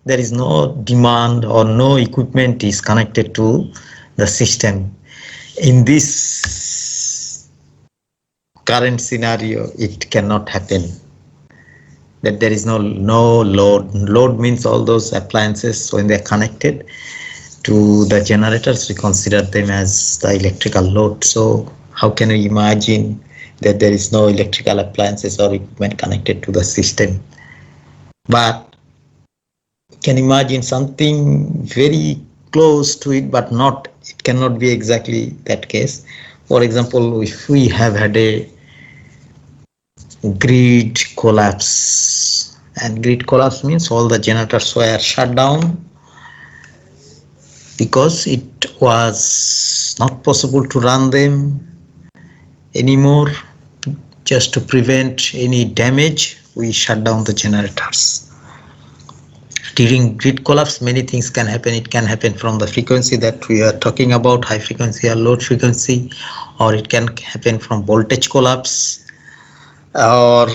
there is no demand or no equipment is connected to the system. In this current scenario, it cannot happen. That there is no load. Load means all those appliances when they are connected to the generators, we consider them as the electrical load. So how can we imagine that there is no electrical appliances or equipment connected to the system? But you can imagine something very close to it, but not, it cannot be exactly that case. For example, if we have had a grid collapse, and grid collapse means all the generators were shut down because it was not possible to run them anymore. Just to prevent any damage, we shut down the generators. During grid collapse, many things can happen. It can happen from the frequency that we are talking about, high frequency or low frequency, or it can happen from voltage collapse, or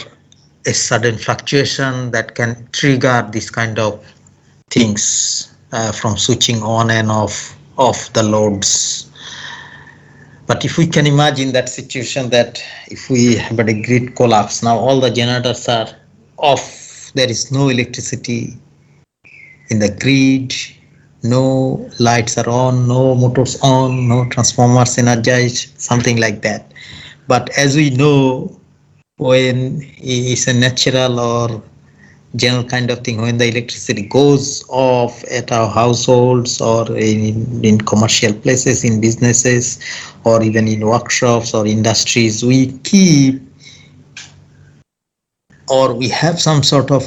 a sudden fluctuation that can trigger this kind of things from switching on and off the loads. But if we can imagine that situation, that if we have a grid collapse, now all the generators are off, there is no electricity in the grid, no lights are on, no motors on, no transformers energized, something like that. But as we know, when it's a natural or general kind of thing, when the electricity goes off at our households or in commercial places, in businesses, or even in workshops or industries, we keep, or we have some sort of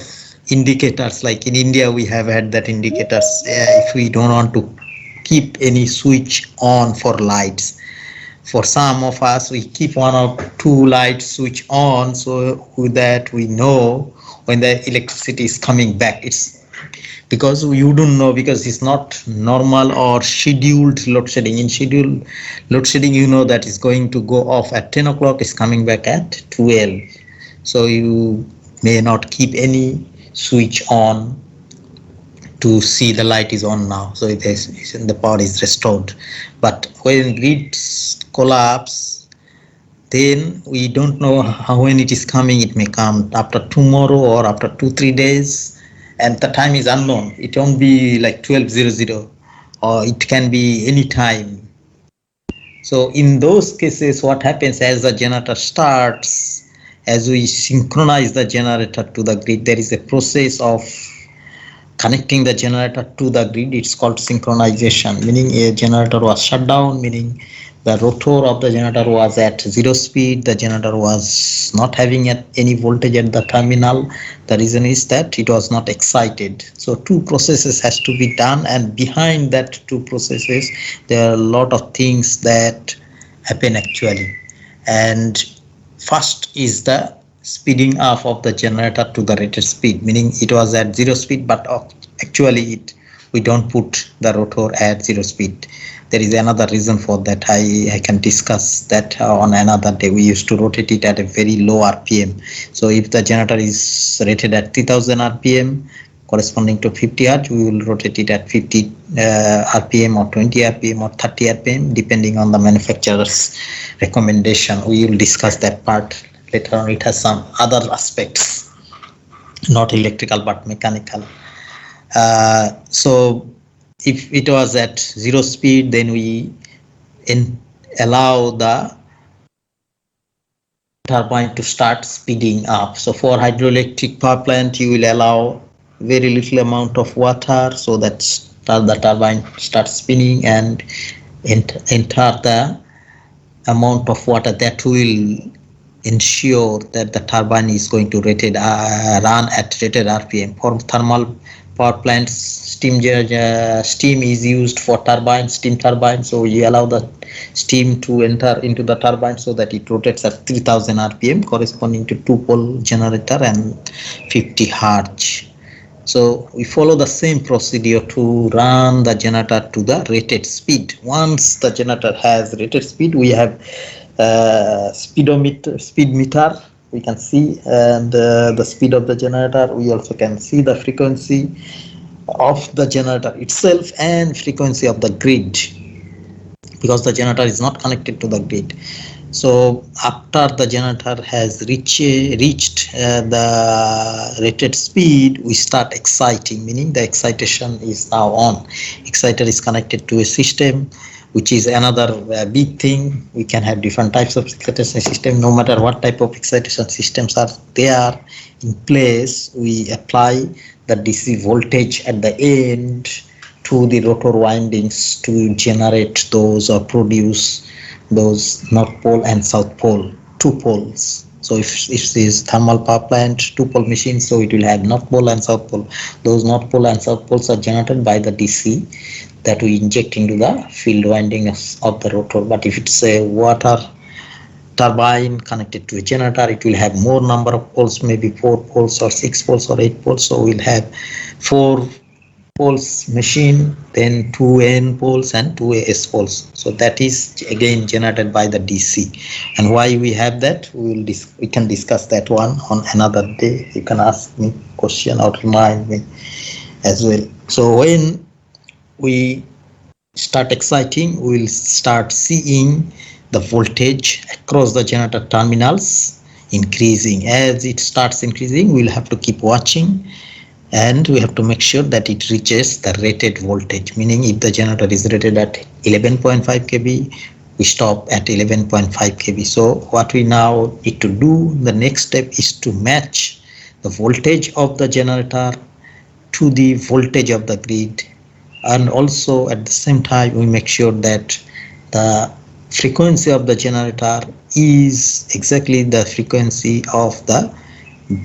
indicators. Like in India, we have had that indicators. If we don't want to keep any switch on for lights, for some of us, we keep one or two lights switch on, so with that we know when the electricity is coming back. It's because you don't know, because it's not normal or scheduled load shedding. In scheduled load shedding, you know that it's going to go off at 10 o'clock, it's coming back at 12. So you may not keep any switch on to see the light is on now, so it is, the power is restored. But when grids collapse, then we don't know how, when it is coming. It may come after tomorrow or after 2-3 days, and the time is unknown. It won't be like 12:00, or it can be any time. So in those cases, what happens, as the generator starts, as we synchronize the generator to the grid, there is a process of connecting the generator to the grid. It's called synchronization, meaning a generator was shut down, meaning the rotor of the generator was at 0 speed. The generator was not having any voltage at the terminal. The reason is that it was not excited. So two processes has to be done, and behind that two processes there are a lot of things that happen actually. And first is the speeding up of the generator to the rated speed, meaning it was at 0 speed, but actually we don't put the rotor at 0 speed. There is another reason for that. I can discuss that on another day. We used to rotate it at a very low RPM. So if the generator is rated at 3000 RPM corresponding to 50 Hz, we will rotate it at 50 RPM or 20 RPM or 30 RPM depending on the manufacturer's recommendation. We will discuss that part later on. It has some other aspects, not electrical but mechanical. So if it was at 0 speed, then we allow the turbine to start speeding up. So for hydroelectric power plant, you will allow very little amount of water, so that the turbine starts spinning and enter the amount of water that will ensure that the turbine is going to run at rated RPM. For thermal power plants, steam is used for steam turbine, so you allow the steam to enter into the turbine so that it rotates at 3000 RPM corresponding to 2-pole generator and 50 Hz. So we follow the same procedure to run the generator to the rated speed. Once the generator has rated speed, we have speed meter, we can see, and the speed of the generator. We also can see the frequency of the generator itself and frequency of the grid, because the generator is not connected to the grid. So after the generator has reached the rated speed, we start exciting, meaning the excitation is now on. Exciter is connected to a system, which is another big thing. We can have different types of excitation system. No matter what type of excitation systems are there in place, we apply the DC voltage at the end to the rotor windings to generate those or produce those north pole and south pole, two poles. So if this thermal power plant, two pole machine, so it will have north pole and south pole. Those north pole and south poles are generated by the DC that we inject into the field windings of the rotor. But if it's a water turbine connected to a generator, it will have more number of poles, maybe 4 poles or 6 poles or 8 poles. So we'll have 4 poles machine, then 2N poles and 2S poles. So that is again generated by the DC. And why we have that, we can discuss that one on another day. You can ask me question or remind me as well. So when we start exciting, we will start seeing the voltage across the generator terminals increasing. As it starts increasing, we'll have to keep watching, and we have to make sure that it reaches the rated voltage, meaning if the generator is rated at 11.5 kV, we stop at 11.5 kV. So what we now need to do, the next step is to match the voltage of the generator to the voltage of the grid, and also at the same time we make sure that the frequency of the generator is exactly the frequency of the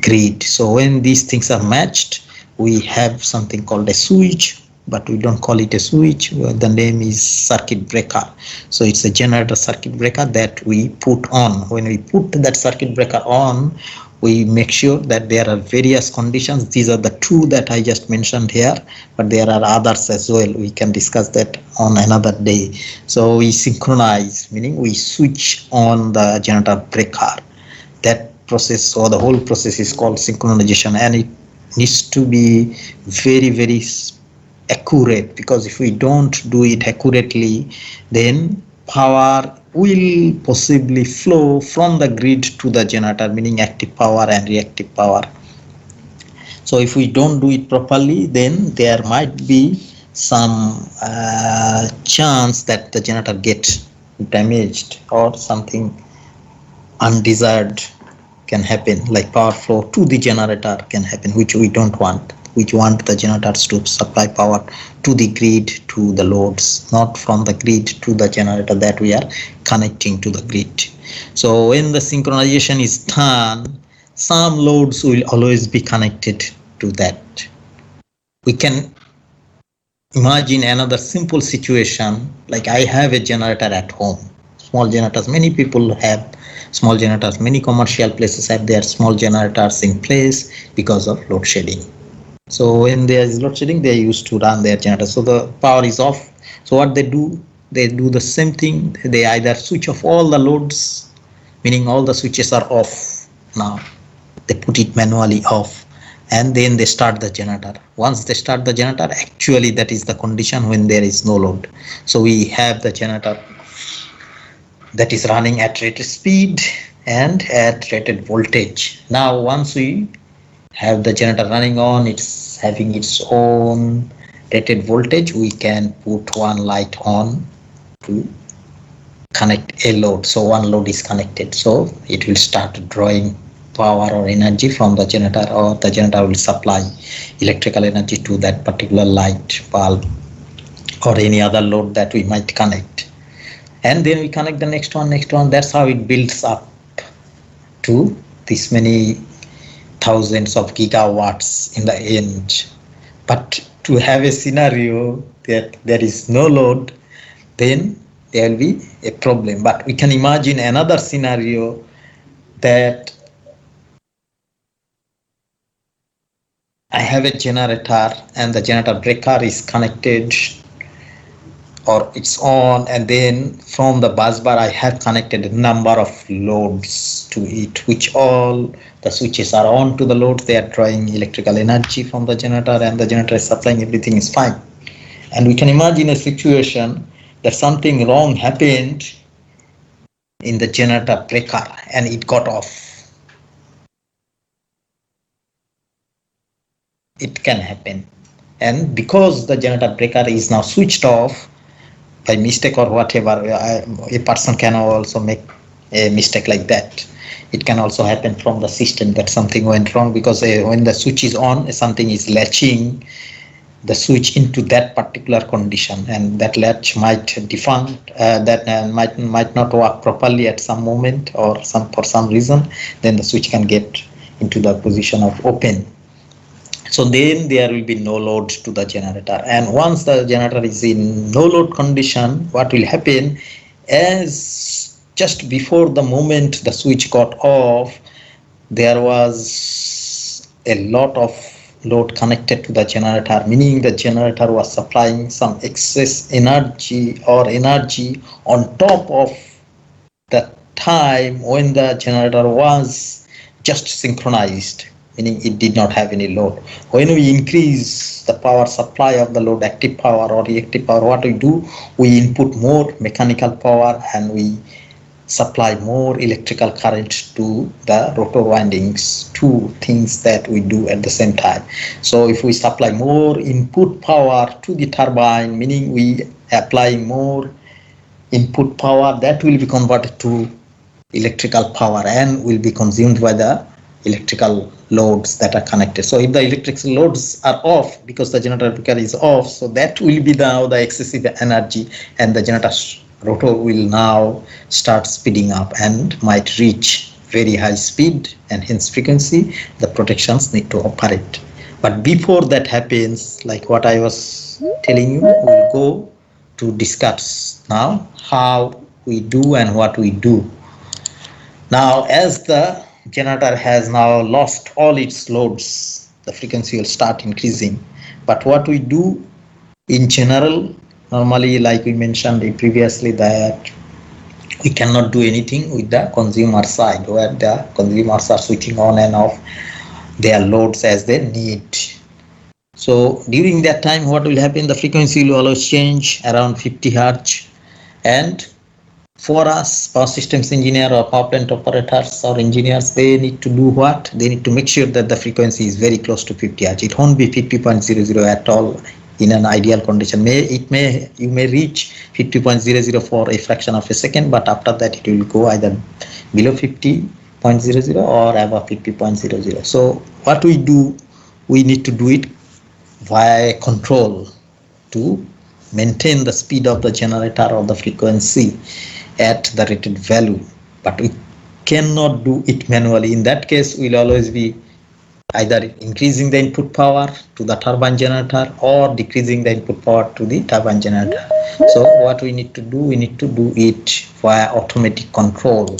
grid. So when these things are matched, we have something called a switch, but we don't call it a switch. The name is circuit breaker. So it's a generator circuit breaker that we put on. When we put that circuit breaker on, we make sure that there are various conditions. These are the two that I just mentioned here, but there are others as well. We can discuss that on another day. So we synchronize, meaning we switch on the generator breaker. That process, or the whole process, is called synchronization, and it needs to be very accurate, because if we don't do it accurately, then power will possibly flow from the grid to the generator, meaning active power and reactive power. So if we don't do it properly, then there might be some chance that the generator gets damaged or something undesired can happen, like power flow to the generator can happen, which we don't want. We want the generators to supply power to the grid, to the loads, not from the grid to the generator that we are connecting to the grid. So when the synchronization is done, some loads will always be connected to that. We can imagine another simple situation, like I have a generator at home. Small generators, many people have small generators, many commercial places have their small generators in place because of load shedding. So when there is load shedding, they used to run their generator, so the power is off. So what they do the same thing. They either switch off all the loads, meaning all the switches are off now, they put it manually off, and then they start the generator. Once they start the generator, actually that is the condition when there is no load. So we have the generator that is running at rated speed and at rated voltage. Now once we have the generator running on, it's having its own rated voltage, we can put one light on to connect a load. So one load is connected, so it will start drawing power or energy from the generator, or the generator will supply electrical energy to that particular light bulb or any other load that we might connect. And then we connect the next one. That's how it builds up to this many thousands of gigawatts in the end. But to have a scenario that there is no load, then there will be a problem. But we can imagine another scenario that I have a generator and the generator breaker is connected or it's on, and then from the bus bar I have connected a number of loads to it, which all the switches are on to the loads. They are drawing electrical energy from the generator, and the generator is supplying, everything is fine. And we can imagine a situation that something wrong happened in the generator breaker and it got off. It can happen, and because the generator breaker is now switched off by mistake or whatever, a person can also make a mistake like that. It can also happen from the system that something went wrong, because when the switch is on, something is latching the switch into that particular condition, and that latch might defunct, that might not work properly at some moment, or some for some reason, then the switch can get into the position of open. So then there will be no load to the generator, and once the generator is in no load condition, what will happen, as just before the moment the switch got off, there was a lot of load connected to the generator, meaning the generator was supplying some excess energy or energy on top of the time when the generator was just synchronized, meaning it did not have any load. When we increase the power supply of the load, active power or reactive power, what we do, we input more mechanical power and we supply more electrical current to the rotor windings. Two things that we do at the same time. So if we supply more input power to the turbine, meaning we apply more input power, that will be converted to electrical power and will be consumed by the electrical loads that are connected. So if the electrical loads are off because the generator breaker is off, so that will be now the excessive energy, and the generator rotor will now start speeding up and might reach very high speed, and hence frequency. The protections need to operate. But before that happens, like what I was telling you, we'll go to discuss now how we do and what we do. Now, as the generator has now lost all its loads, the frequency will start increasing. But what we do in general, normally, like we mentioned previously, that we cannot do anything with the consumer side, where the consumers are switching on and off their loads as they need. So during that time, what will happen? The frequency will always change around 50 hertz, and for us power systems engineer or power plant operators or engineers, they need to do what? They need to make sure that the frequency is very close to 50 hertz. It won't be 50.00 at all in an ideal condition. You may reach 50.00 for a fraction of a second, but after that it will go either below 50.00 or above 50.00. So what we do, we need to do it via control to maintain the speed of the generator or the frequency at the rated value, but we cannot do it manually. In that case, we'll always be either increasing the input power to the turbine generator or decreasing the input power to the turbine generator. So what we need to do, we need to do it via automatic control.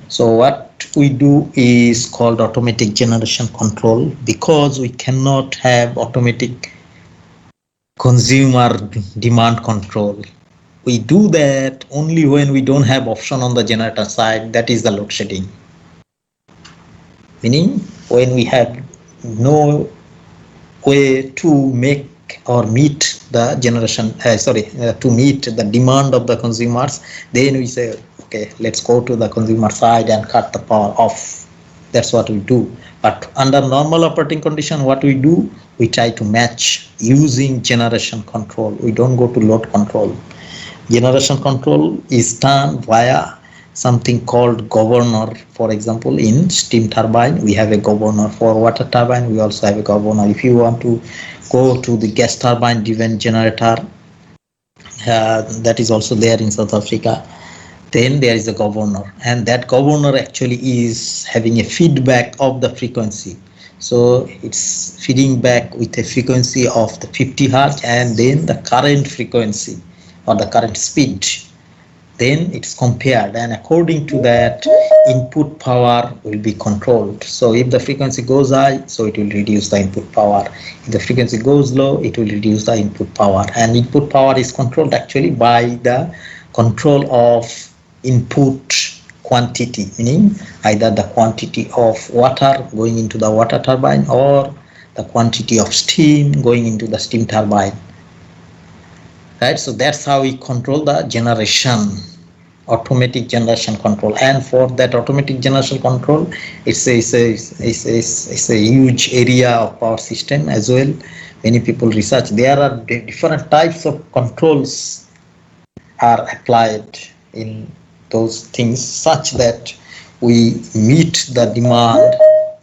So what we do is called automatic generation control, because we cannot have automatic consumer demand control. We do that only when we don't have option on the generator side, that is the load shedding. Meaning when we have no way to make or meet the generation, to meet the demand of the consumers, then we say, okay, let's go to the consumer side and cut the power off. That's what we do. But under normal operating condition, what we do, we try to match using generation control. We don't go to load control. Generation control is done via something called governor. For example, in steam turbine, we have a governor. For water turbine, we also have a governor. If you want to go to the gas turbine driven generator, that is also there in South Africa, then there is a governor, and that governor actually is having a feedback of the frequency. So it's feeding back with a frequency of the 50 hertz and then the current frequency or the current speed. then it's compared, and according to that input power will be controlled. So if the frequency goes high, so it will reduce the input power. If the frequency goes low, it will reduce the input power. And input power is controlled actually by the control of input quantity, meaning either the quantity of water going into the water turbine or the quantity of steam going into the steam turbine. Right, so that's how we control the generation, automatic generation control. And for that automatic generation control, it's a huge area of power system as well. Many people research, there are different types of controls are applied in those things such that we meet the demand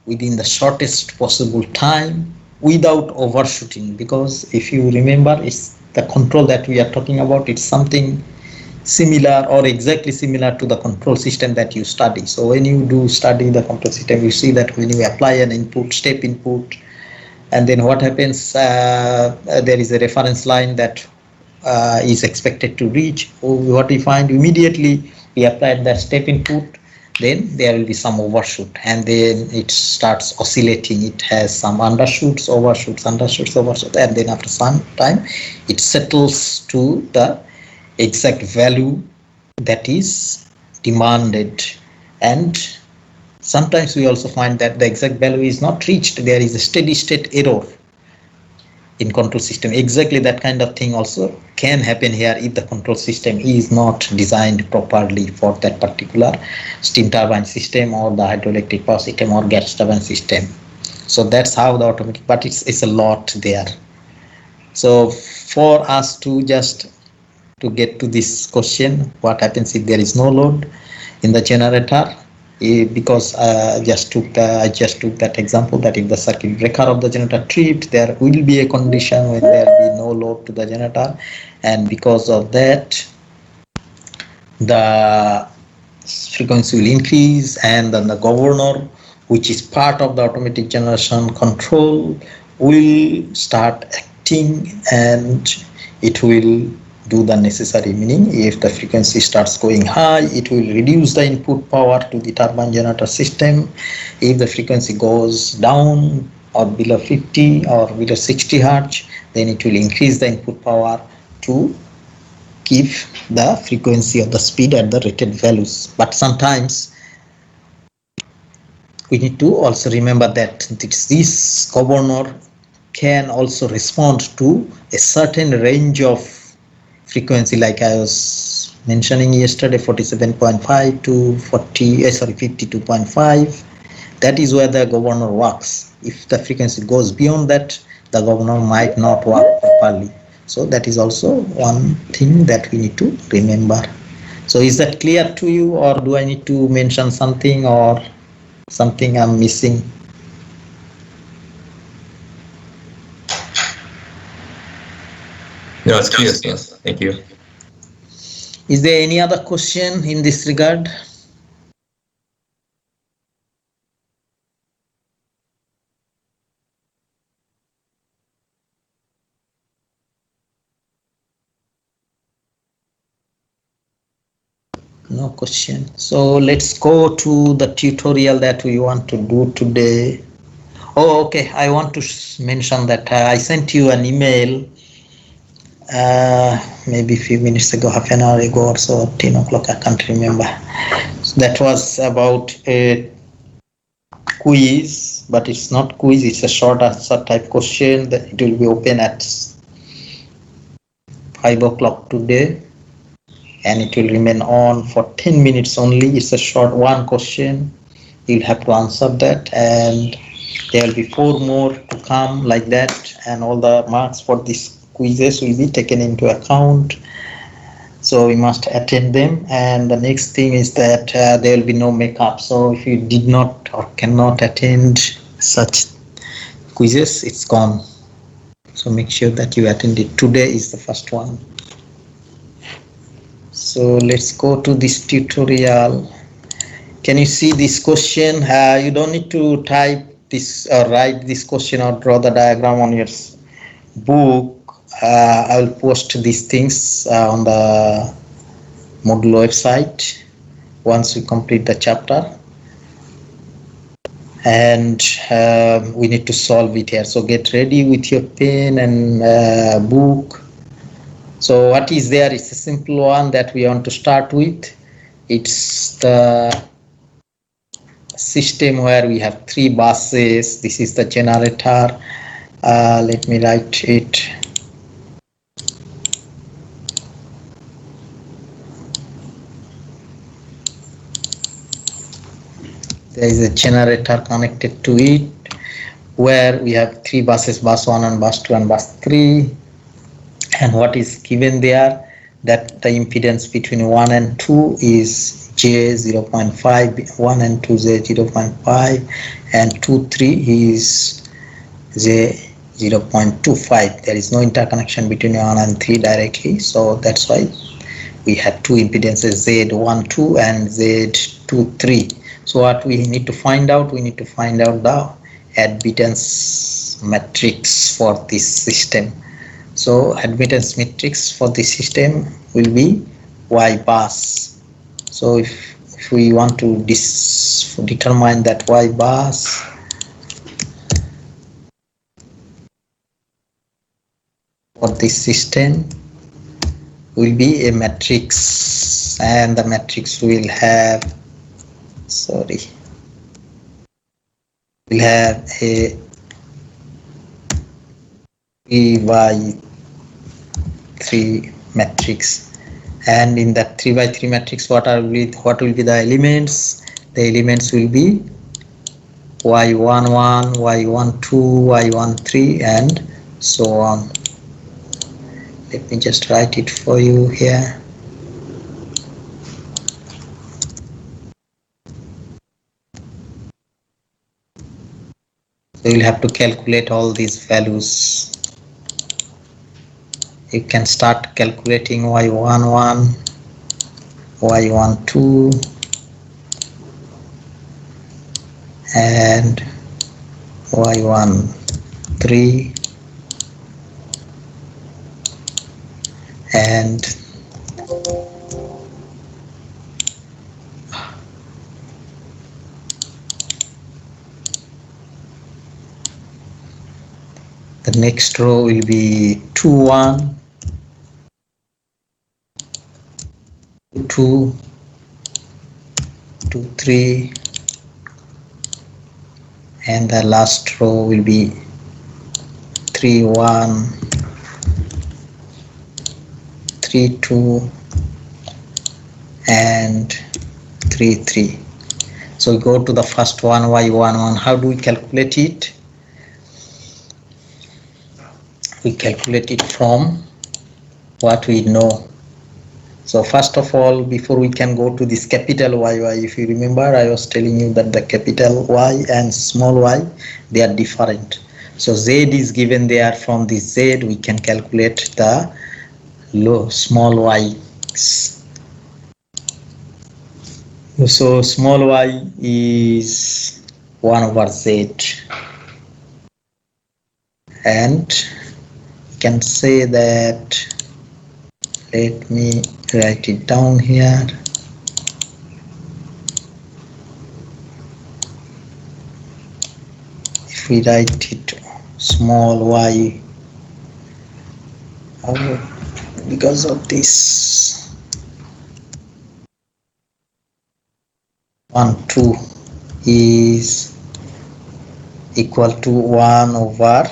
within the shortest possible time without overshooting. Because if you remember, it's the control that we are talking about, it's something similar or exactly similar to the control system that you study. So when you do study the control system, you see that when you apply an input, step input, and then what happens, there is a reference line that is expected to reach. What we find immediately we apply that step input, then there will be some overshoot, and then it starts oscillating. It has some undershoots, overshoots, undershoots, overshoots, and then after some time it settles to the exact value that is demanded. And sometimes we also find that the exact value is not reached. There is a steady state error in control system. Exactly that kind of thing also can happen here if the control system is not designed properly for that particular steam turbine system or the hydroelectric power system or gas turbine system. So that's how the automatic, but it's a lot there. So for us to just to get to this question, what happens if there is no load in the generator? Because I just took that example that if the circuit breaker of the generator tripped, there will be a condition when there will be no load to the generator, and because of that the frequency will increase, and then the governor, which is part of the automatic generation control, will start acting, and it will do the necessary, meaning if the frequency starts going high, it will reduce the input power to the turbine generator system. If the frequency goes down or below 50 or below 60 hertz, then it will increase the input power to keep the frequency of the speed at the rated values. But sometimes we need to also remember that this governor can also respond to a certain range of frequency, like I was mentioning yesterday, 47.5 to 52.5. That is where the governor works. If the frequency goes beyond that, the governor might not work properly. So that is also one thing that we need to remember. So is that clear to you, or do I need to mention something, or something I'm missing? No, it's clear, sir. Thank you. Is there any other question in this regard? No question. So let's go to the tutorial that we want to do today. Oh, okay. I want to mention that I sent you an email maybe a few minutes ago, half an hour ago or so, 10 o'clock, I can't remember. So that was about a quiz, but it's not quiz, it's a short answer type question that it will be open at 5 o'clock today, and it will remain on for 10 minutes only. It's a short one question. You'll have to answer that, and there will be 4 more to come like that, and all the marks for these quizzes will be taken into account. So we must attend them. And the next thing is that there will be no makeup. So if you did not or cannot attend such quizzes, it's gone. So make sure that you attend it. Today is the first one. So let's go to this tutorial. Can you see this question? You don't need to type this or write this question or draw the diagram on your book. I will post these things on the Moodle website once we complete the chapter, and we need to solve it here. So get ready with your pen and book. So what is there is a simple one that we want to start with. It's the system where we have three buses. This is the generator. Let me write it. There is a generator connected to it where we have three buses, bus 1 and bus 2 and bus 3. And what is given there, that the impedance between 1 and 2 is J 0.5, 1 and 2 J 0.5, and 2, 3 is J 0.25. There is no interconnection between 1 and 3 directly, so that's why we have two impedances, Z12 and Z23. So what we need to find out, we need to find out the admittance matrix for this system. So admittance matrix for this system will be Y bus. So if we want to determine that Y bus, for this system will be a matrix, and the matrix will have, will have a 3 by 3 matrix, and in that 3 by 3 matrix what will be the elements? The elements will be y11, y12, y13, and so on. Let me just write it for you here. So you'll have to calculate all these values. You can start calculating y11, y12, and y13, and the next row will be 2, 1, 2, 2, 3, and the last row will be 3, 1, 3, 2, and 3, 3. So we go to the first one, y11. How do we calculate it? We calculate it from what we know. So first of all, before we can go to this capital YY, if you remember, I was telling you that the capital Y and small y, they are different. So Z is given there. From this Z, we can calculate the small y. So small y is 1 over Z, and you can say that, let me write it down here. If we write it small y, because of this 1, 2 is equal to 1 over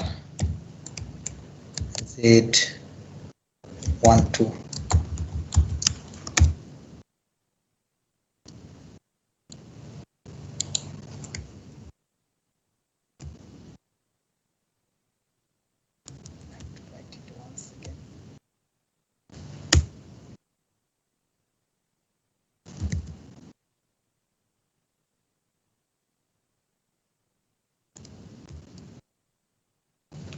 Z 1, 2.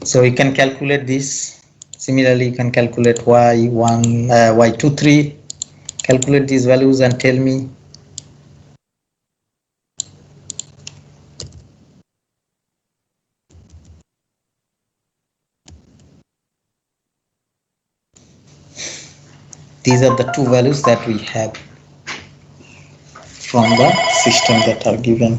So we can calculate this. Similarly, you can calculate y1, y23. Calculate these values and tell me. These are the two values that we have from the system that are given.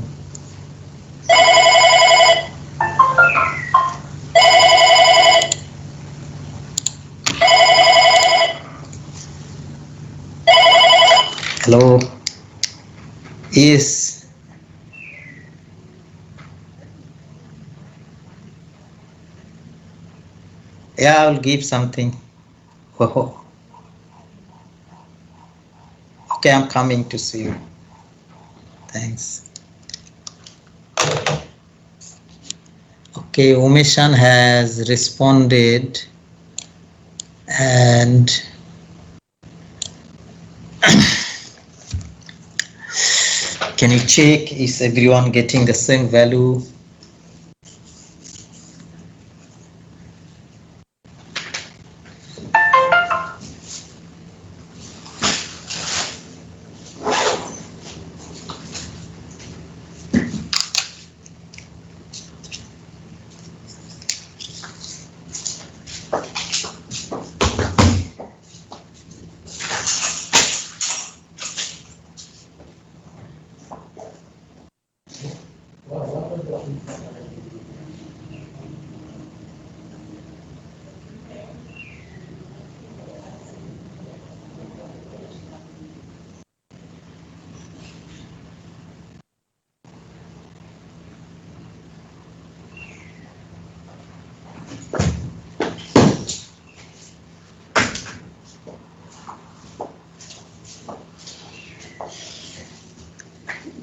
Hello. Yes. Yeah, I'll give something. Oh, okay, I'm coming to see you. Thanks. Okay, Umeshan has responded, and can you check is everyone getting the same value?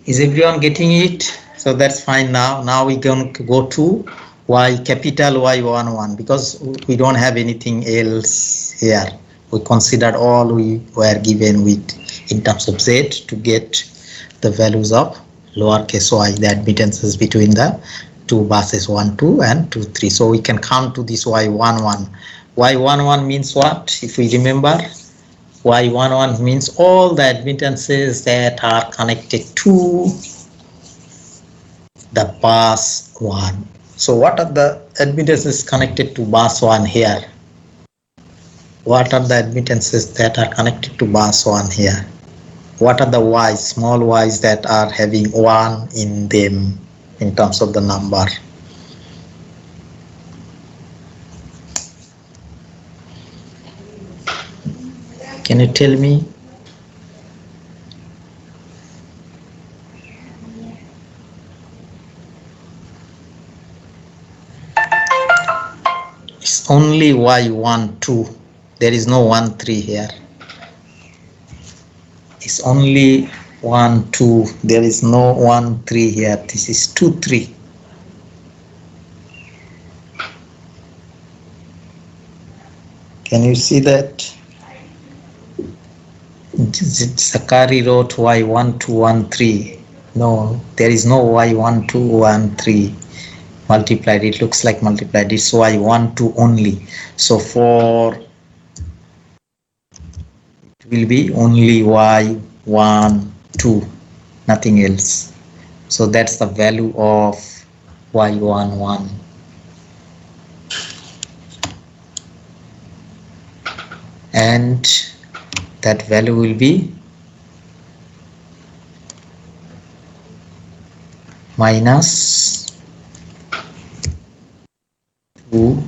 Is everyone getting it? So that's fine now. Now we're going to go to Y capital Y11 because we don't have anything else here. We considered all we were given with in terms of Z to get the values of lowercase y, the admittances between the two buses 1, 2 and 2, 3. So we can come to this Y11. Y11 means what? If we remember, Y11 means all the admittances that are connected to the bus 1. So what are the admittances connected to bus 1 here? What are the admittances that are connected to bus 1 here? What are the y's, small y's that are having 1 in them in terms of the number? Can you tell me? It's only y1, 2. There is no 1, 3 here. It's only 1, 2. There is no 1, 3 here. This is 2, 3. Can you see that? Sakari wrote y1213. No, there is no y1213 multiplied. It looks like multiplied. It's y12 only. So for it will be only y12, nothing else. So that's the value of y11. And that value will be minus 2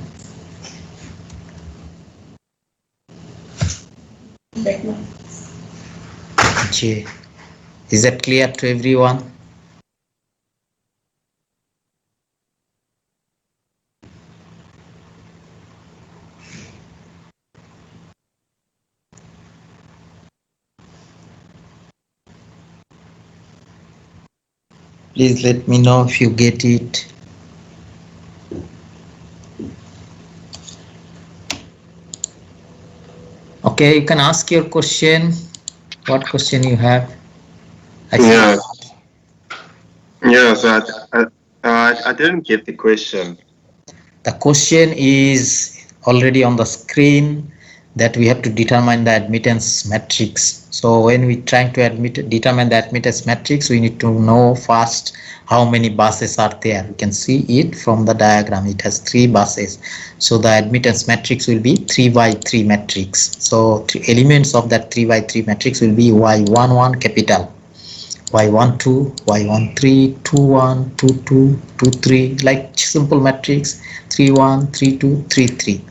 j. Is that clear to everyone? Please let me know if you get it. Okay, you can ask your question. What question you have? Yes, yes, I didn't get the question. The question is already on the screen. that we have to determine the admittance matrix. So when we trying to determine the admittance matrix, we need to know first how many buses are there. You can see it from the diagram. It has 3 buses. So the admittance matrix will be 3 by 3 matrix. So 3 elements of that 3 by 3 matrix will be Y11 capital, Y12, Y13, 21, 22, 23, like simple matrix, 31, 32, 33.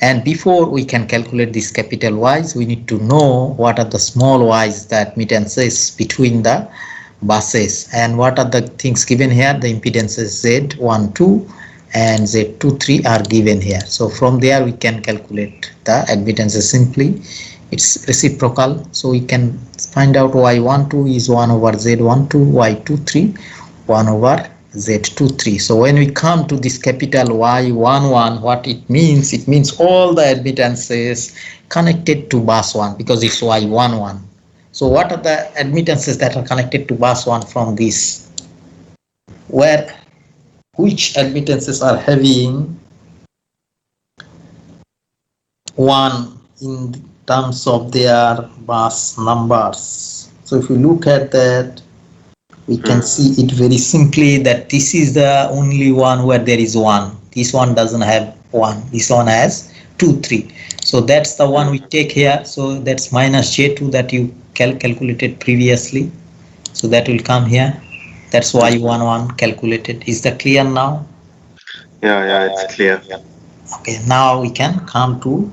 And before we can calculate this capital Y's, we need to know what are the small y's, the admittances between the buses, and what are the things given here. The impedances Z12 and Z23 are given here. So from there we can calculate the admittances simply. It's reciprocal, so we can find out Y12 is 1 over Z12, Y23 1 over Z23. So when we come to this capital Y11, what it means all the admittances connected to bus 1, because it's Y11. So what are the admittances that are connected to bus 1 from this? Which admittances are having 1 in terms of their bus numbers? So if you look at that, we can see it very simply that this is the only one where there is 1. This one doesn't have 1. This one has 2, 3. So that's the one we take here. So that's minus J2 that you calculated previously. So that will come here. That's why Y11 calculated. Is that clear now? Yeah, it's clear. Okay, now we can come to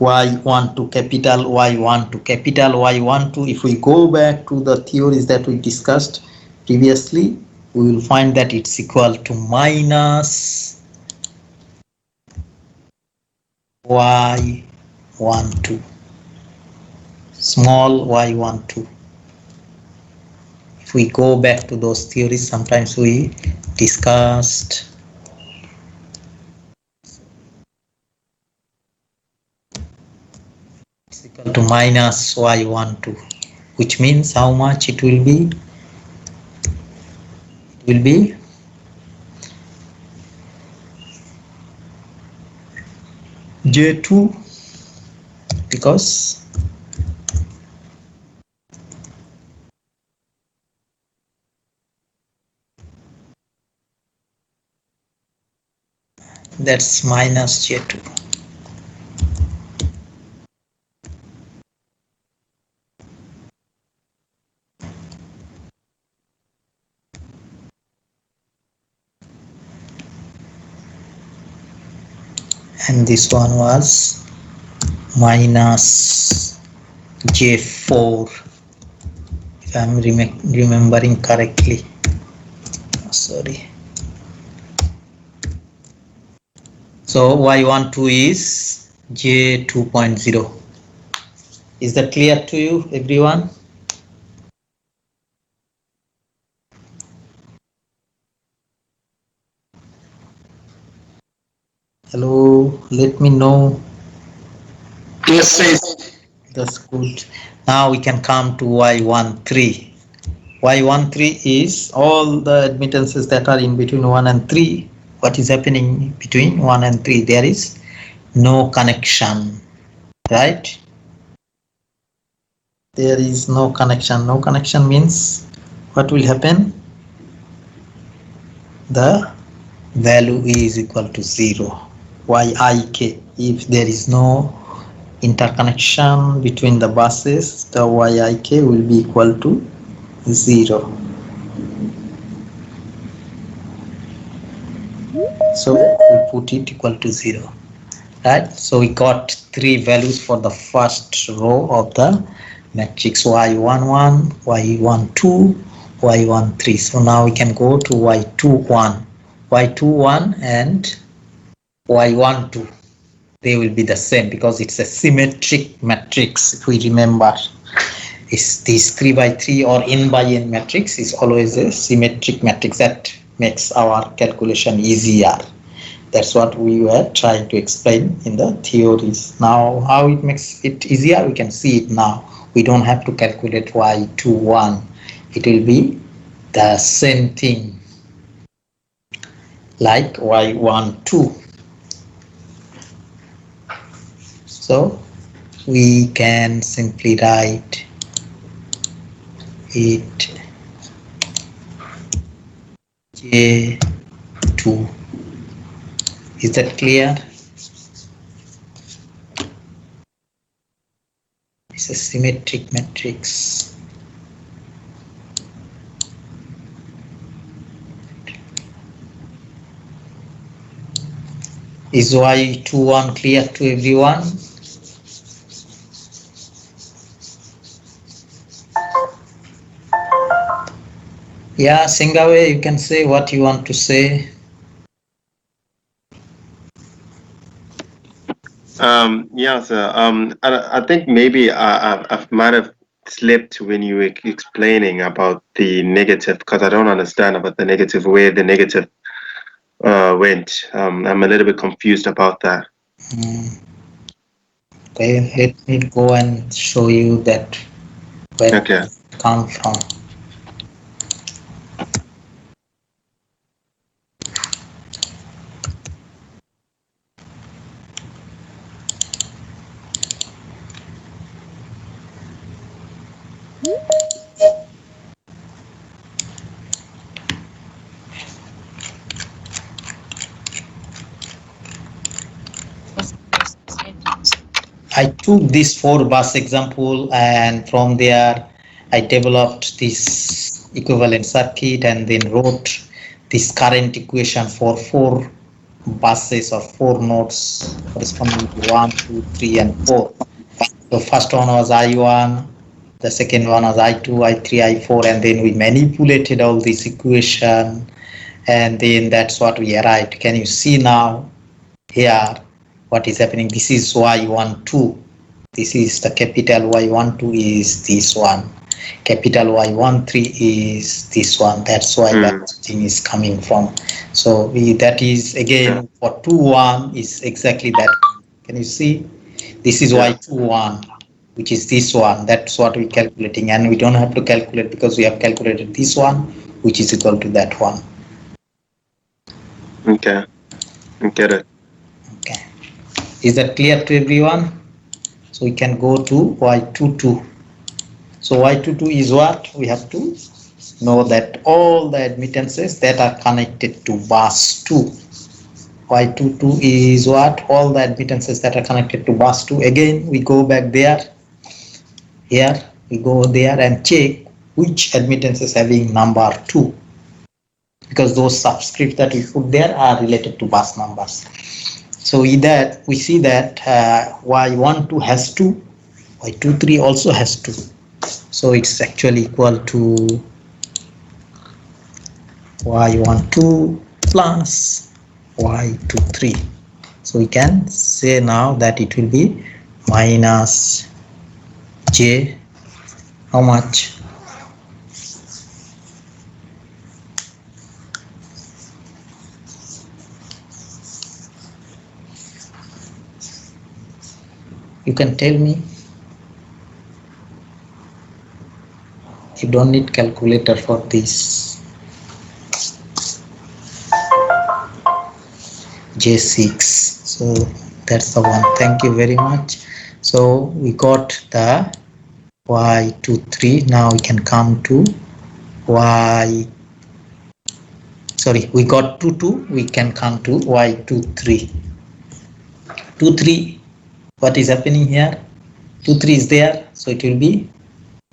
Y12 capital, Y12 capital, Y12. If we go back to the theories that we discussed previously, we will find that it's equal to minus Y12, small Y12. If we go back to those theories, sometimes we discussed it's equal to minus Y12, which means how much it will be? It will be J2, because that's minus J2. And this one was minus J4, if I'm remembering correctly. Sorry. So Y12 is J2.0. Is that clear to you, everyone? Hello, let me know. Yes, sir. That's good. Now we can come to Y13. Y13 is all the admittances that are in between 1 and 3. What is happening between 1 and 3? There is no connection, right? There is no connection. No connection means what will happen? The value is equal to 0. Yik. If there is no interconnection between the buses, the Yik will be equal to 0. So we put it equal to 0. Right, so we got 3 values for the first row of the matrix, Y11, Y12, Y13. So now we can go to Y21. Y21 and Y12, they will be the same because it's a symmetric matrix. If we remember, is this 3 by 3 or n by n matrix is always a symmetric matrix. That makes our calculation easier. That's what we were trying to explain in the theories. Now, how it makes it easier, we can see it now. We don't have to calculate Y21. It will be the same thing like Y12. So we can simply write it J2. Is that clear? It's a symmetric matrix. Is Y21 clear to everyone? Yeah, Singawe, you can say what you want to say. Yeah, sir. I think maybe I might have slipped when you were explaining about the negative, because I don't understand about the negative, where the negative went. I'm a little bit confused about that. Okay, let me go and show you that where Okay. it come from. I took this 4-bus example, and from there I developed this equivalent circuit and then wrote this current equation for 4 buses or 4 nodes corresponding to 1, 2, 3, and 4. The first one was I1, the second one was I2, I3, I4, and then we manipulated all this equation, and then that's what we arrived. Can you see now here what is happening? This is Y12. This is the capital Y12 is this one. Capital Y13 is this one. That's why that thing is coming from. So that is again for 2-1 is exactly that. Can you see? This is Y21, which is this one. That's what we're calculating, and we don't have to calculate because we have calculated this one, which is equal to that one. Okay. I get it. Okay. Is that clear to everyone? So we can go to Y22. So Y22 is what? We have to know that all the admittances that are connected to bus 2. Y22 is what? All the admittances that are connected to bus 2. Again, we go back there. Here, we go there and check which admittance is having number 2. Because those subscripts that we put there are related to bus numbers. So with that, we see that Y12 has 2, Y23 also has 2. So it's actually equal to Y12 plus Y23. So we can say now that it will be minus J, how much? You can tell me. You don't need calculator for this. J6. So that's the one. Thank you very much. So we got the Y23. Now we can come to Y. Sorry, we got 2, we can come to Y23. 23, what is happening here? 23 is there, so it will be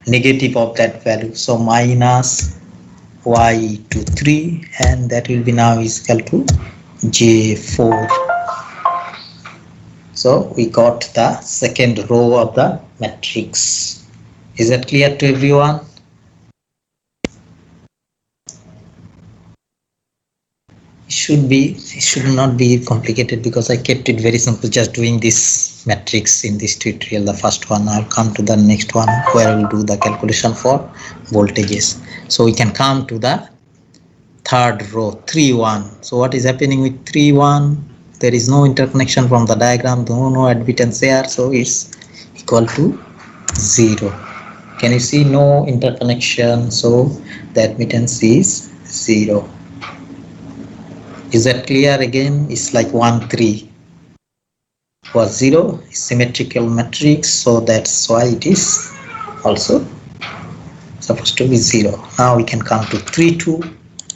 negative of that value. So minus Y23, and that will be now is equal to J4. So we got the second row of the matrix. Is that clear to everyone? It should not be complicated because I kept it very simple, just doing this matrix in this tutorial. The first one, I'll come to the next one where I will do the calculation for voltages. So we can come to the third row, 3-1. So what is happening with 3-1? There is no interconnection from the diagram, no admittance there, so it's equal to 0. Can you see no interconnection? So the admittance is 0. Is that clear? Again, it's like 1-3. was 0, symmetrical matrix, so that's why it is also supposed to be 0. Now we can come to 3 2.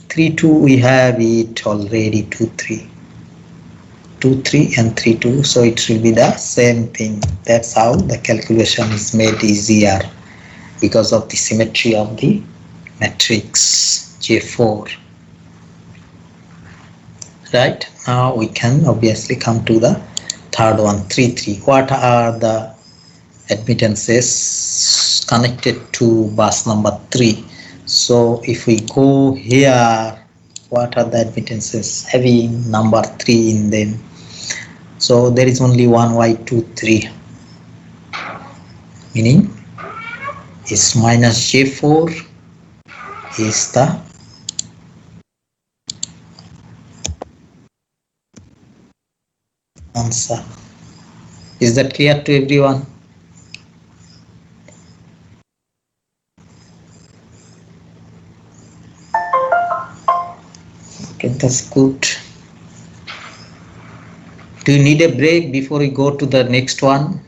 3 2 we have it already, 2 3, 2 3 and 3 2, so it will be the same thing. That's how the calculation is made easier, because of the symmetry of the matrix J4. Right, now we can obviously come to the third one, 3 3. What are the admittances connected to bus number 3? So if we go here, what are the admittances having number 3 in them? So there is only one Y23, meaning is minus J4 is the answer. Is that clear to everyone? Okay, that's good. Do you need a break before we go to the next one?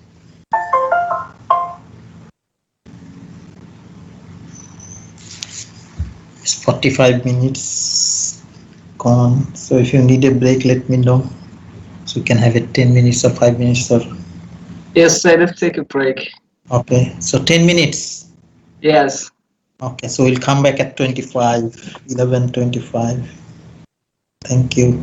It's 45 minutes gone. So if you need a break, let me know. So you can have it 10 minutes or 5 minutes or... Yes, let's take a break. Okay, so 10 minutes. Yes. Okay, so we'll come back at 25, 11:25. Thank you.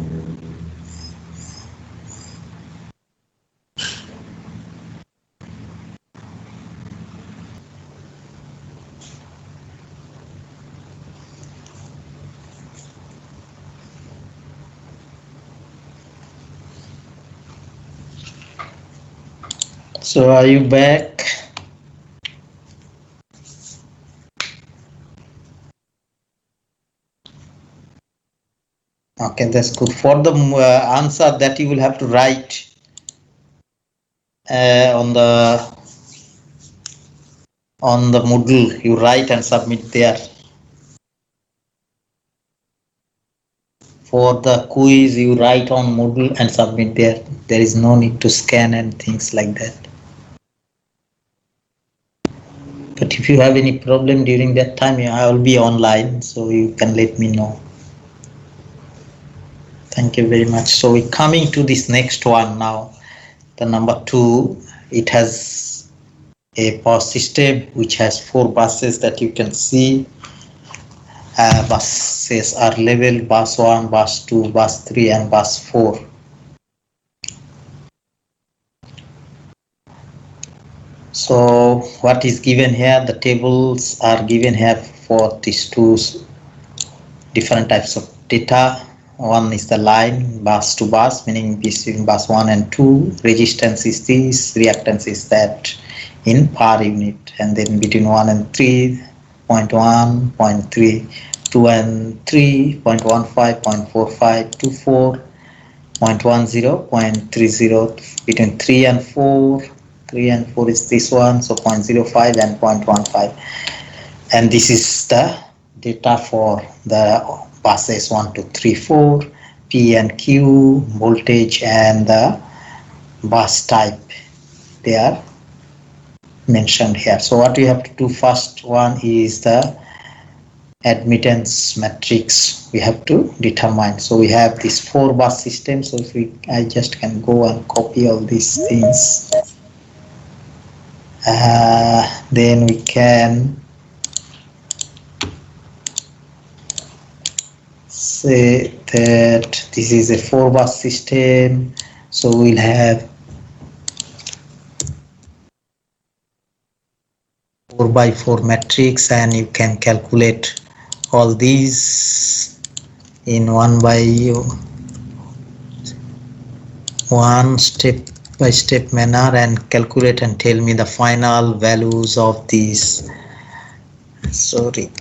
So are you back? Okay, that's good. For the answer that you will have to write on the Moodle, you write and submit there. For the quiz, you write on Moodle and submit there. There is no need to scan and things like that. But if you have any problem during that time, I will be online, so you can let me know. Thank you very much. So we're coming to this next one now. The number 2, it has a bus system which has 4 buses that you can see. Buses are labeled bus 1, bus 2, bus 3 and bus 4. So what is given here, the tables are given here for these two different types of data. One is the line bus to bus, meaning between bus 1 and 2. Resistance is this, reactance is that in per unit. And then between 1 and 3, 0.1, 0.3, 2 and 3, 0.15, 0.45, 24, 0.10, 0.30, between 3 and 4. 3 and 4 is this one, so 0.05 and 0.15. And this is the data for the buses 1, 2, 3, 4, P and Q, voltage and the bus type. They are mentioned here. So what we have to do, first one is the admittance matrix we have to determine. So we have this 4 bus system. So if I just can go and copy all these things, then we can say that this is a 4 bus system. So we'll have 4 by 4 matrix, and you can calculate all these in one step by step manner and calculate and tell me the final values of these. Sorry.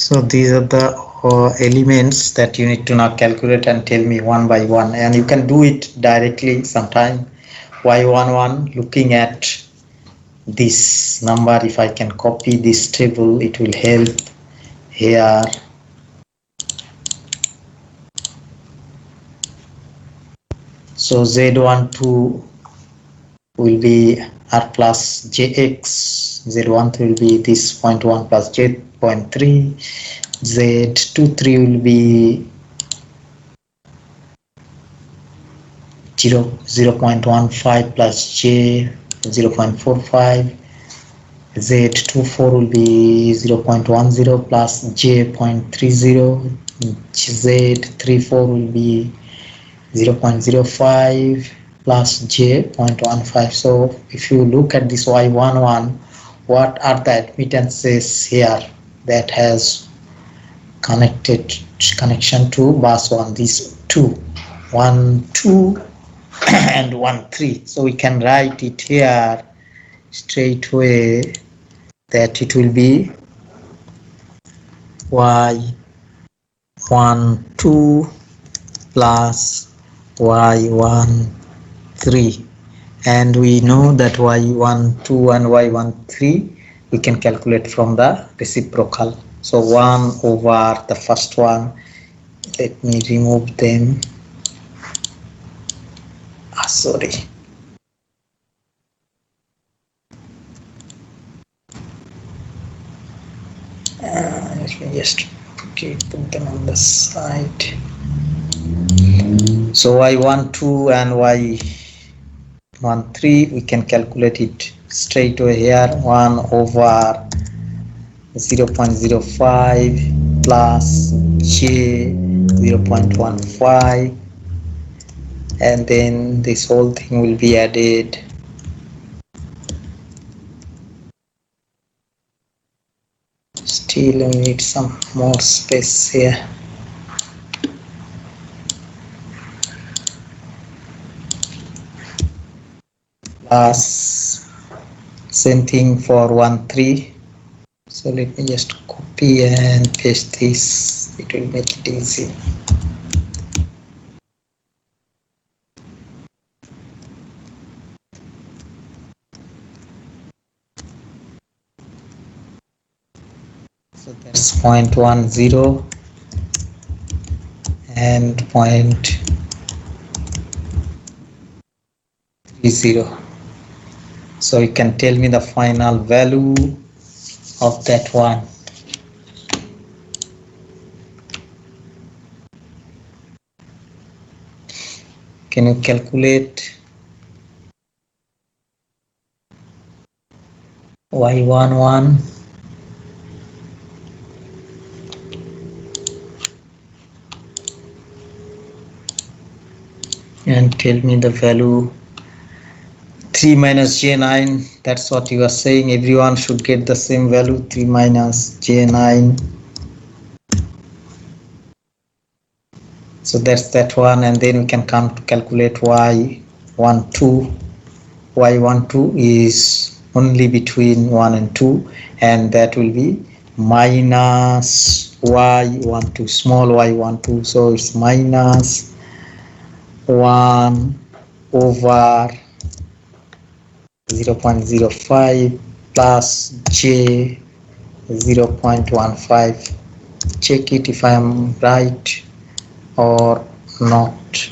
So these are the elements that you need to now calculate and tell me one by one, and you can do it directly sometime. Y11, looking at this number, if I can copy this table, it will help here. So Z12 will be R plus JX, Z13 will be this 0.1 plus J.3, Z23 will be 0.15 plus J 0.45, Z24 will be 0.10 plus J.30, Z34 will be 0.05 plus J.15. So if you look at this Y11, what are the admittances here that has connection to bus 1? These two, 1 2 and 1 3. So we can write it here straight away that it will be Y12 plus Y13, and we know that Y12 and Y13 we can calculate from the reciprocal. So 1 over the first one, let me remove them. Sorry. Let me just put them on the side. So Y12 and Y13 we can calculate it straight away here. 1 over 0.05 plus J 0.15, and then this whole thing will be added. Still we need some more space here. Plus same thing for 1 3. So let me just copy and paste this, it will make it easy. So that's 0.10 and 0.30. So you can tell me the final value of that one. Can you calculate Y11? And tell me the value. 3 minus J9, that's what you are saying. Everyone should get the same value, 3 minus J9. So that's that one, and then we can come to calculate Y12. Y12 is only between 1 and 2, and that will be minus Y12, small y12. So it's minus 1 over 0.05 plus J 0.15. Check it if I am right or not.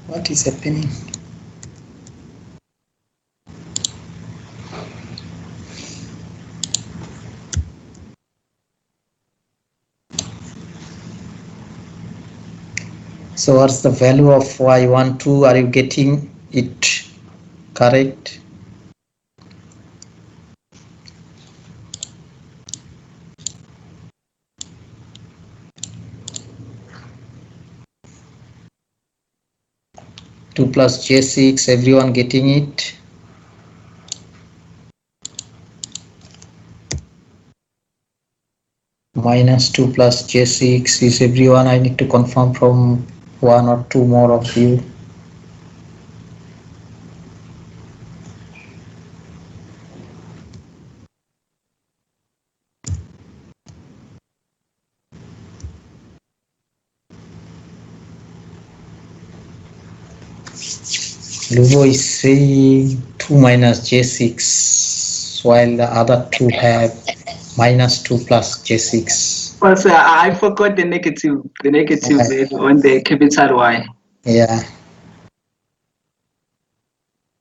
What is happening? So what's the value of Y12? Are you getting it correct? Two plus J6, everyone getting it? Minus 2 plus J6 is everyone, I need to confirm from One or two more of you. Luvo is saying 2 minus J6, while the other two have minus 2 plus J6. Well, sir, I forgot the negative value on the capital Y. Yeah.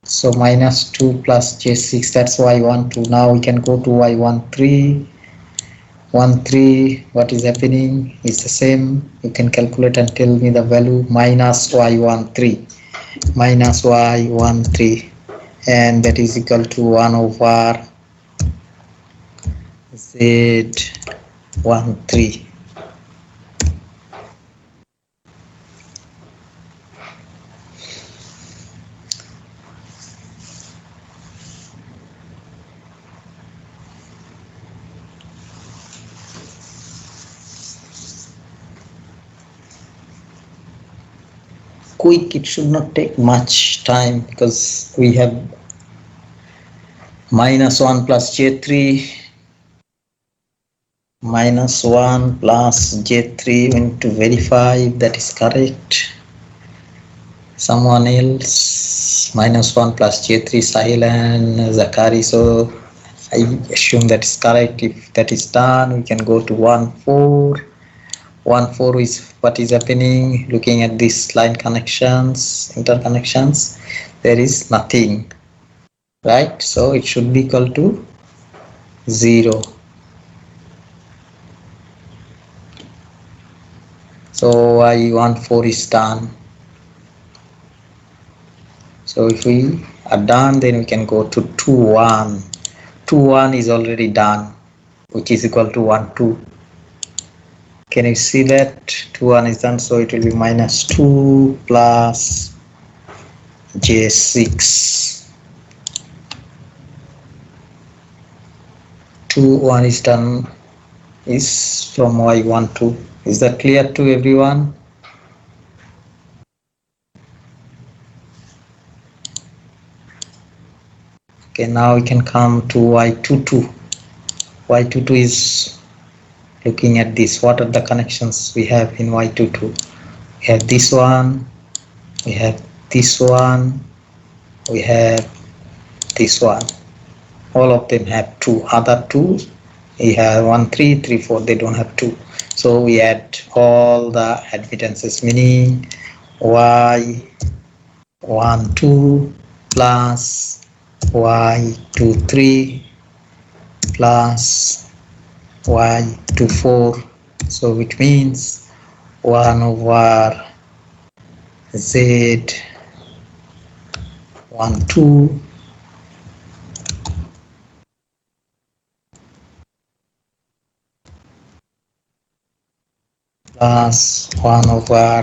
So minus 2 plus J6, that's Y12. Now we can go to Y13. 13, what is happening is the same. You can calculate and tell me the value. Minus Y13. Minus Y13. And that is equal to 1 over Z13. Quick, it should not take much time because we have minus 1 plus J3, minus 1 plus J3. We need to verify if that is correct. Someone else, minus 1 plus J3, Sahil and Zakari. So I assume that is correct. If that is done, we can go to 1 4. 1 4 is what is happening. Looking at these line connections, interconnections, there is nothing, right? So it should be equal to 0. So Y14 is done. So if we are done, then we can go to 2 1. 2 1 is already done, which is equal to 1 2. Can you see that 2 1 is done? So it will be minus 2 plus J6. 2 1 is done, is from Y12. Is that clear to everyone? Okay, now we can come to Y22. Y22 is looking at this. What are the connections we have in Y22? We have this one, we have this one, we have this one. All of them have 2. Other 2, we have 1 3 3 4, they don't have 2. So we add all the admittances, meaning Y12 plus Y23 plus Y24. So which means 1 over Z12 plus 1 over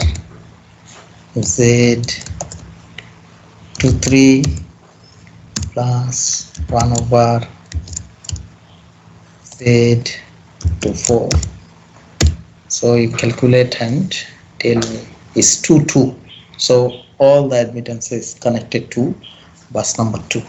Z23 plus 1 over Z24. So you calculate and tell me is 2 2. So all the admittance is connected to bus number 2.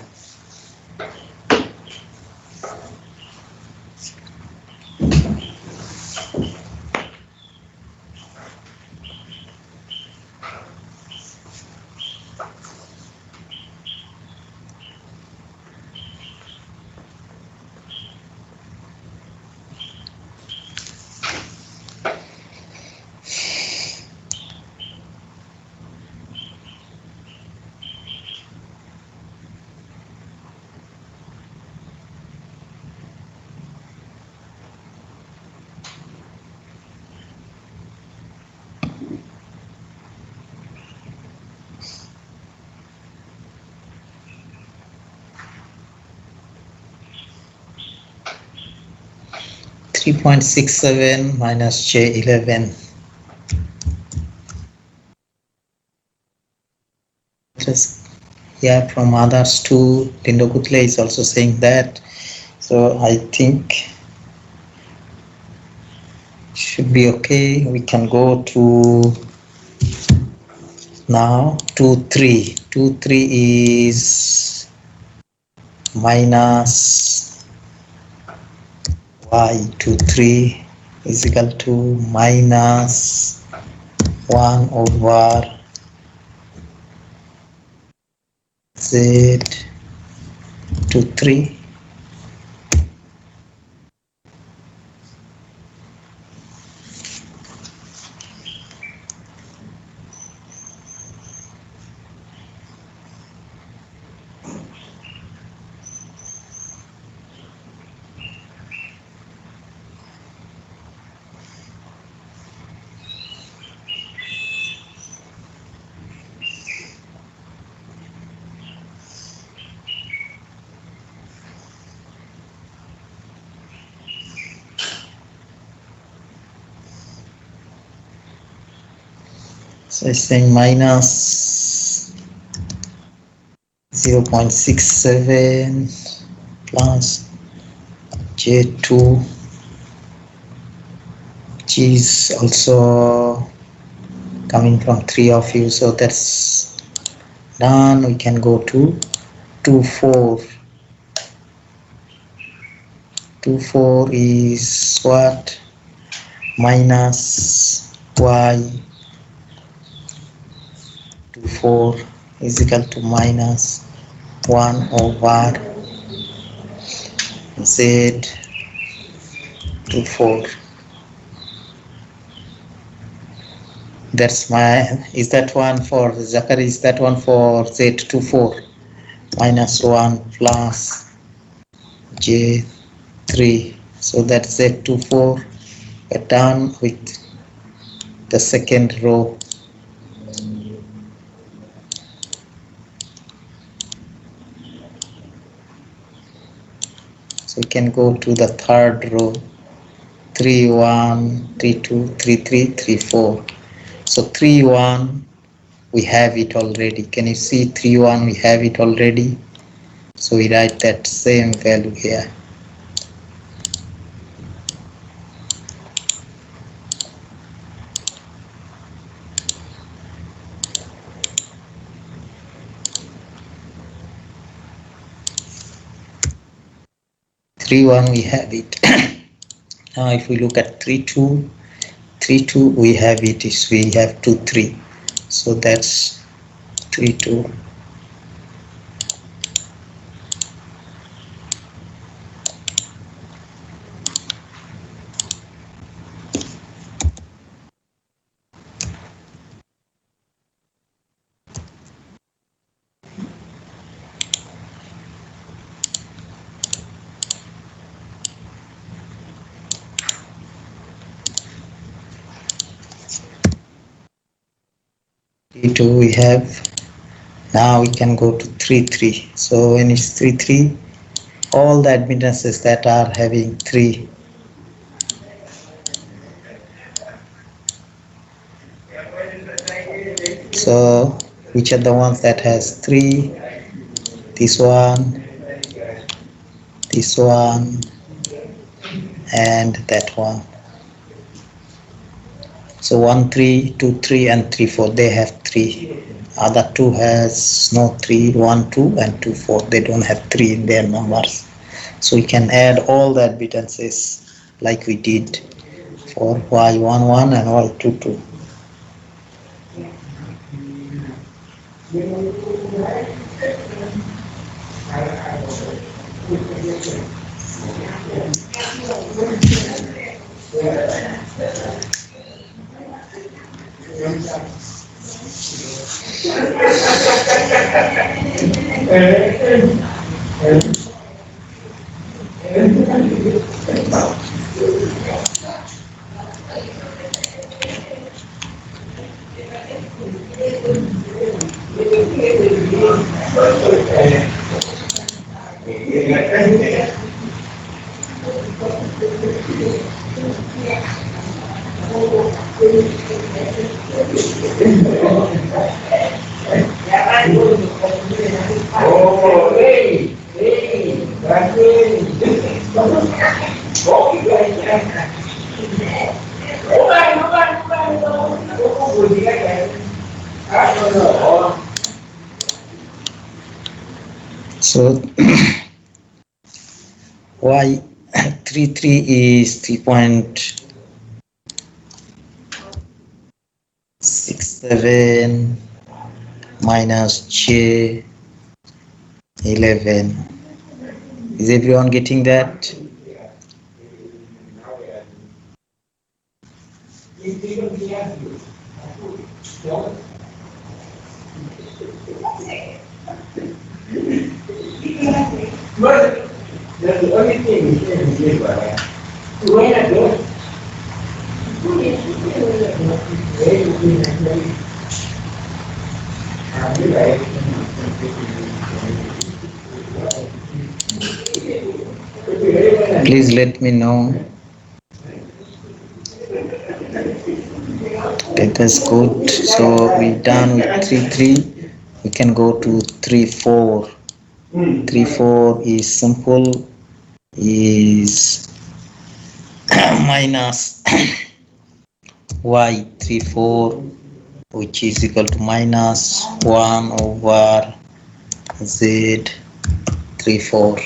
.67 minus J11. Just yeah, from others too. Lindo Kutle is also saying that. So I think should be okay. We can go to Now 2 3, 2 3 is minus y 2 3 is equal to minus 1 over z 2 3. So it's saying minus 0.67 plus J2, which is also coming from 3 of you. So that's done. We can go to 2 4. 2 4 is what? Minus y 2 4 is equal to minus 1 over z 2 4. That's my, is that one for Zachary, is that one for z 2 4, minus 1 plus j 3. So that's z 2 4. We're done with the second row. So we can go to the third row. 3 1 3 2 3 3 3 4. So 3 1 we have it already. Can you see 3 1 we have it already? So we write that same value here. Three one we have it. Now if we look at 3 2, 3 2 we have it is we have 2 3. So that's 3 2. Two we have. Now we can go to 3 3. So when it's 3 3, all the admittances that are having 3, so which are the ones that has 3? This one, and that one. So 1 3 2 3 and 3 4, they have 3. Other two has no 3, 1 2 and 2 4, they don't have 3 in their numbers. So we can add all the admittances like we did for y1 1 and y2 2. So y33 is 3.67 minus j11. Is everyone getting that? Please let me know. Okay, that's good. So we're done with 3.3. We can go to 3.4. 3.4 is simple, is minus y34, which is equal to minus 1 over z34.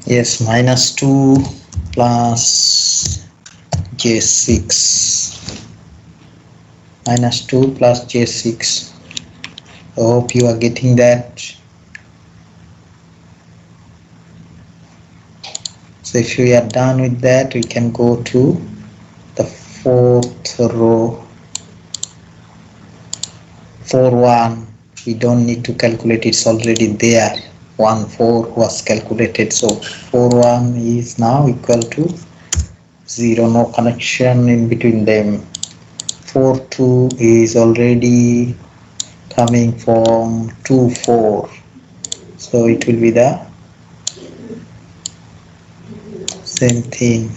Yes, minus 2 plus j6. Minus 2 plus j6. I hope you are getting that. So if we are done with that, we can go to the fourth row. 4.1. We don't need to calculate, it's already there. 1.4 was calculated, so 4.1 is now equal to 0, no connection in between them. 4.2 is already coming from 2.4, so it will be the same thing.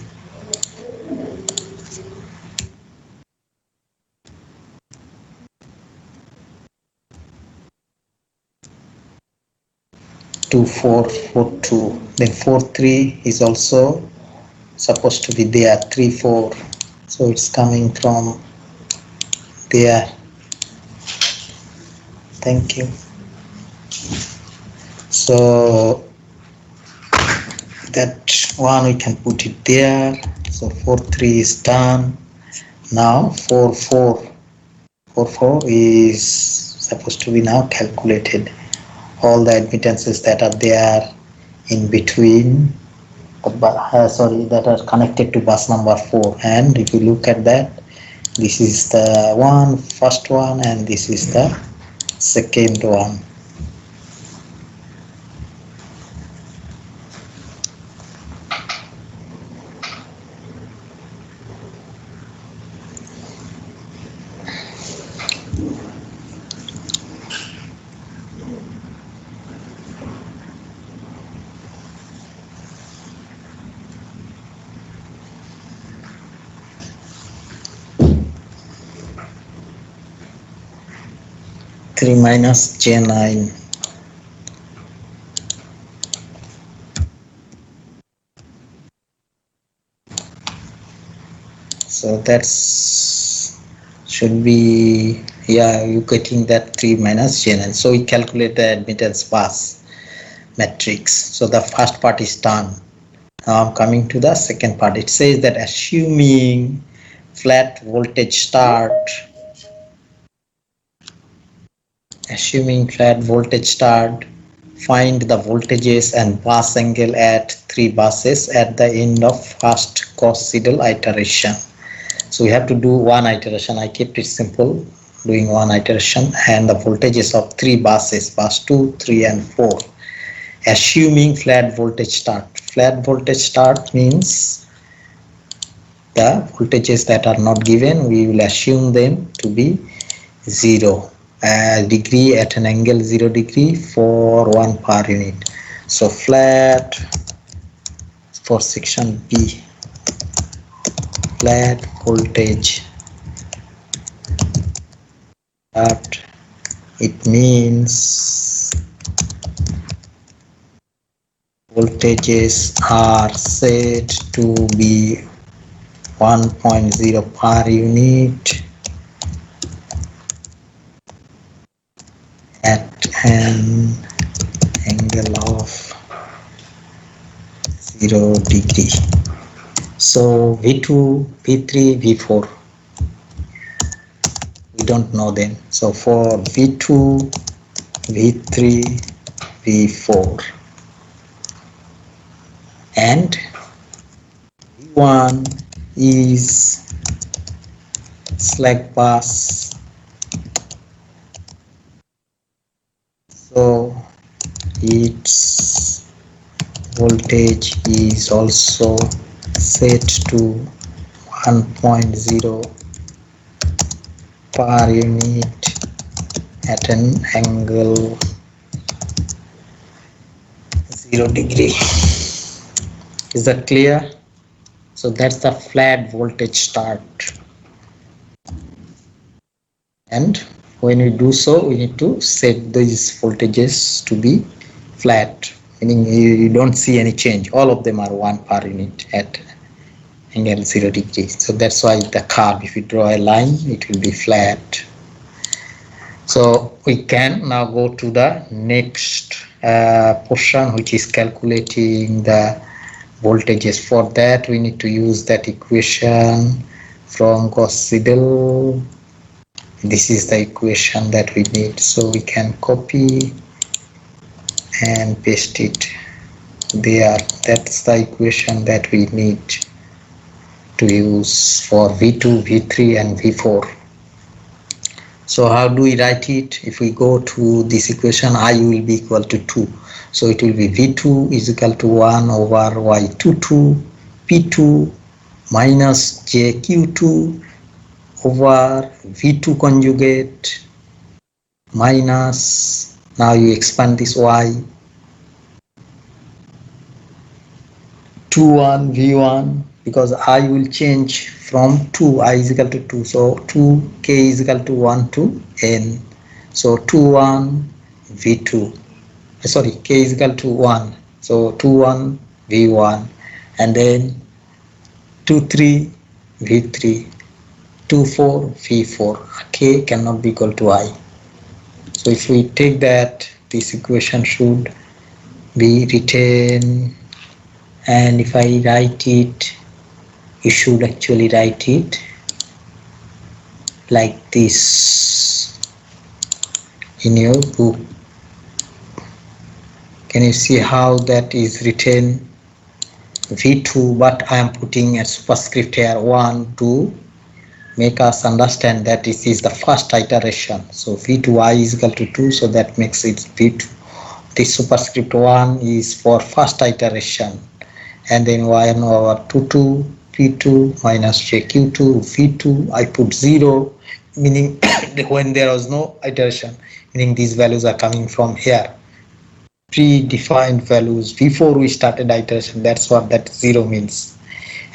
Two four four two. Then 4.3 is also supposed to be there. 3.4, so it's coming from there. Thank you. So that one we can put it there. So 4.3 is done. Now 4.4 is supposed to be now calculated. All the admittances that are there in between, that are connected to bus number 4. And if you look at that, this is the first one, and this is the second one. Three minus j9. So that's should be, yeah, you getting that 3 minus j9. So we calculate the admittance bus matrix. So the first part is done. Now I'm coming to the second part. It says that assuming flat voltage start, find the voltages and bus angle at 3 buses at the end of first Gauss-Seidel iteration. So we have to do one iteration. I kept it simple, doing one iteration, and the voltages of 3 buses, bus 2, 3 and 4. Assuming flat voltage start. Flat voltage start means the voltages that are not given, we will assume them to be 0. Degree at an angle 0 degree for 1 per unit. So flat, for section B, flat voltage start it means voltages are said to be 1.0 per unit at an angle of 0 degree. So V2, V3, V4, we don't know them. So for V2, V3, V4, and V1 is slack bus, so its voltage is also set to 1.0 per unit at an angle 0 degree. Is that clear? So that's the flat voltage start. And when we do so, we need to set these voltages to be flat, meaning you don't see any change. All of them are 1 per unit at angle 0 degrees. So that's why the curve, if you draw a line, it will be flat. So we can now go to the next portion, which is calculating the voltages. For that, we need to use that equation from Gauss-Seidel. This is the equation that we need. So we can copy and paste it there. That's the equation that we need to use for V2, V3 and V4. So how do we write it? If we go to this equation, I will be equal to 2. So it will be V2 is equal to 1 over Y22 P2 minus JQ2 over V2 conjugate minus, now you expand this Y, 21 V1, because I will change from 2, I is equal to 2, so 2 K is equal to 1 to N, so 21 V2, sorry, K is equal to 1, so 21 V1, and then 23 V3, 24 V4, K cannot be equal to I. So if we take that, this equation should be written, and if I write it, you should actually write it like this in your book. Can you see how that is written? V2, but I am putting a superscript here 1 to make us understand that this is the first iteration. So V2I is equal to 2, so that makes it V2. This superscript 1 is for first iteration, and then y1 over 22 P2 minus JQ2 V2, I put 0, meaning when there was no iteration, meaning these values are coming from here, predefined values. Before we started iteration, that's what that 0 means.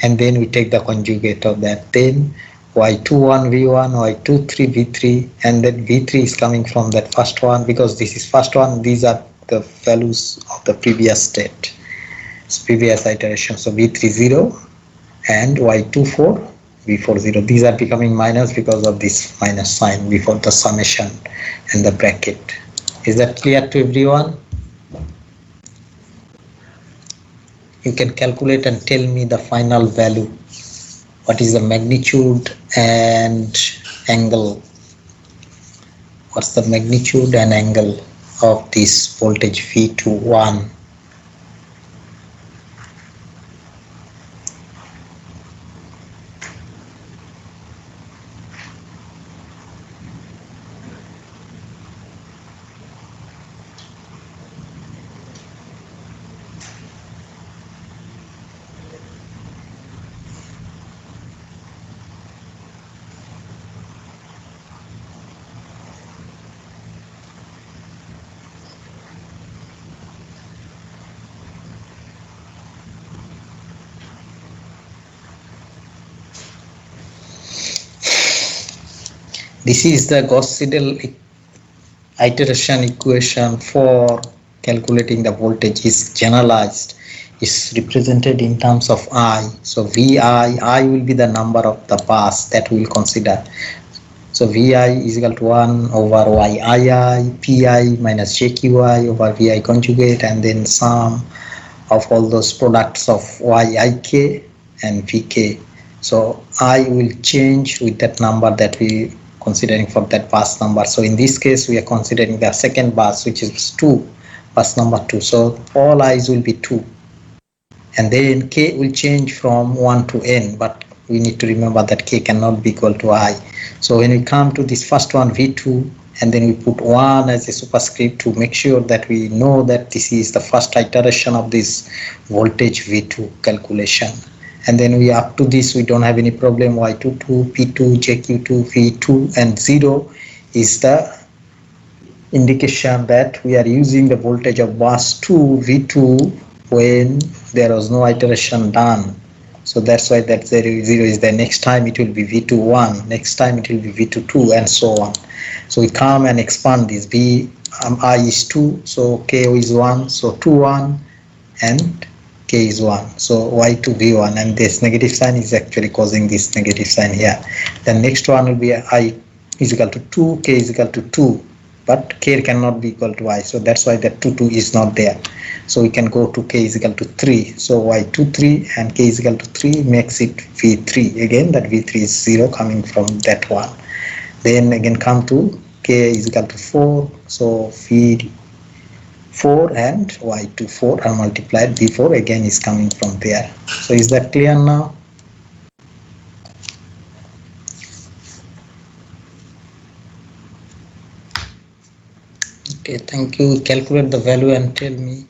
And then we take the conjugate of that, then y21 v1, y23 v3, and then v3 is coming from that first one, because this is first one, these are the values of the previous state, previous iteration. So v3 0 and y24 v4 0, these are becoming minus because of this minus sign before the summation and the bracket. Is that clear to everyone? You can calculate and tell me the final value. What is the magnitude and angle? What's the magnitude and angle of this voltage V21? This is the Gauss-Seidel iteration equation for calculating the voltage is generalized. Is represented in terms of I. So I will be the number of the bus that we will consider. So Vi is equal to 1 over Yii, Pi minus Jqi over Vi conjugate, and then sum of all those products of Yik and Vk. So I will change with that number that we considering for that bus number. So in this case we are considering the second bus, which is 2, bus number 2. So all i's will be 2, and then k will change from 1 to n, but we need to remember that k cannot be equal to I. So when we come to this first one, V2, and then we put 1 as a superscript to make sure that we know that this is the first iteration of this voltage V2 calculation. And then we up to this we don't have any problem. Y22, P2, JQ2, V2, and 0 is the indication that we are using the voltage of bus 2 V2 when there was no iteration done. So that's why that 0 is there. Next time it will be V2 1, next time it will be V2 2, and so on. So we come and expand this. I is 2, so K is 1, so 2 1, and K is 1, so Y2 V1, and this negative sign is actually causing this negative sign here. Then next one will be I is equal to 2, K is equal to 2, but K cannot be equal to I, so that's why that 2 is not there. So we can go to K is equal to 3, so Y2 3 and K is equal to 3 makes it V3. Again that V3 is 0 coming from that one. Then again come to K is equal to 4, so V4 and Y2 4 are multiplied, V4 again is coming from there. So is that clear now? Okay, thank you. Calculate the value and tell me.